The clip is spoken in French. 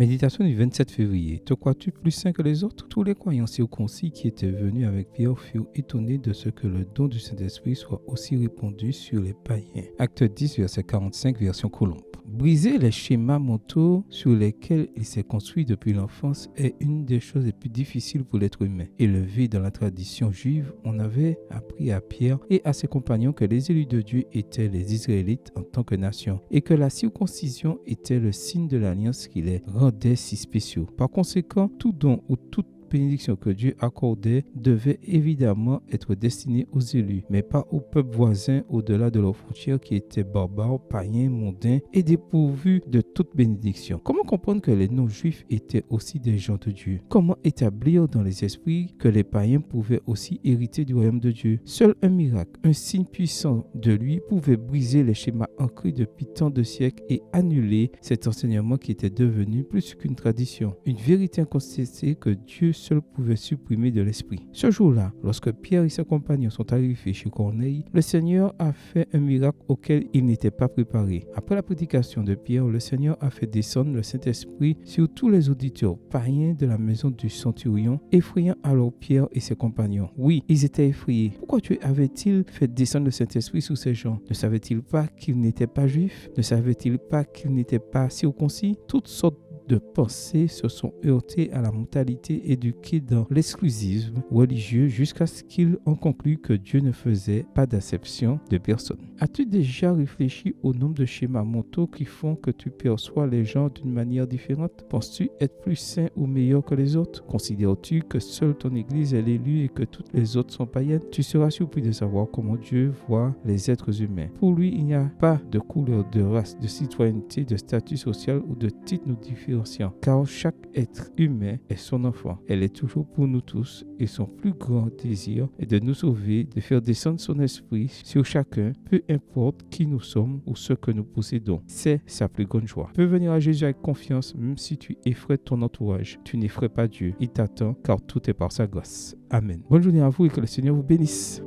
Méditation du 27 février. Te crois-tu plus saint que les autres? Tous les croyants circoncis qui étaient venus avec Pierre furent étonnés de ce que le don du Saint-Esprit soit aussi répandu sur les païens. Acte 10, verset 45, version Colombe. Briser les schémas mentaux sur lesquels il s'est construit depuis l'enfance est une des choses les plus difficiles pour l'être humain. Élevé dans la tradition juive, on avait appris à Pierre et à ses compagnons que les élus de Dieu étaient les Israélites en tant que nation et que la circoncision était le signe de l'alliance qui les rendait si spéciaux. Par conséquent, tout don ou toute bénédiction que Dieu accordait devait évidemment être destinée aux élus, mais pas au peuple voisin au-delà de leurs frontières qui étaient barbares, païens, mondains et dépourvus de toute bénédiction. Comment comprendre que les non-juifs étaient aussi des gens de Dieu? Comment établir dans les esprits que les païens pouvaient aussi hériter du royaume de Dieu? Seul un miracle, un signe puissant de lui pouvait briser les schémas ancrés depuis tant de siècles et annuler cet enseignement qui était devenu plus qu'une tradition, une vérité incontestée que Dieu seul pouvait supprimer de l'esprit. Ce jour-là, lorsque Pierre et ses compagnons sont arrivés chez Corneille, le Seigneur a fait un miracle auquel ils n'étaient pas préparés. Après la prédication de Pierre, le Seigneur a fait descendre le Saint-Esprit sur tous les auditeurs païens de la maison du centurion, effrayant alors Pierre et ses compagnons. Oui, ils étaient effrayés. Pourquoi Dieu avait-il fait descendre le Saint-Esprit sur ces gens? Ne savait-il pas qu'ils n'étaient pas juifs? Ne savait-il pas qu'ils n'étaient pas circoncis? Toutes sortes de pensées se sont heurtées à la mentalité éduquée dans l'exclusivisme religieux jusqu'à ce qu'ils ont conclu que Dieu ne faisait pas d'acception de personne. As-tu déjà réfléchi au nombre de schémas mentaux qui font que tu perçois les gens d'une manière différente? Penses-tu être plus saint ou meilleur que les autres? Considères-tu que seule ton église est l'élue et que toutes les autres sont païennes? Tu seras surpris de savoir comment Dieu voit les êtres humains. Pour lui, il n'y a pas de couleur, de race, de citoyenneté, de statut social ou de titre nous différenciant, car chaque être humain est son enfant. Elle est toujours pour nous tous et son plus grand désir est de nous sauver, de faire descendre son esprit sur chacun, peu importe qui nous sommes ou ce que nous possédons. C'est sa plus grande joie. Tu peux venir à Jésus avec confiance même si tu effraies ton entourage. Tu n'effraies pas Dieu. Il t'attend car tout est par sa grâce. Amen. Bonne journée à vous et que le Seigneur vous bénisse.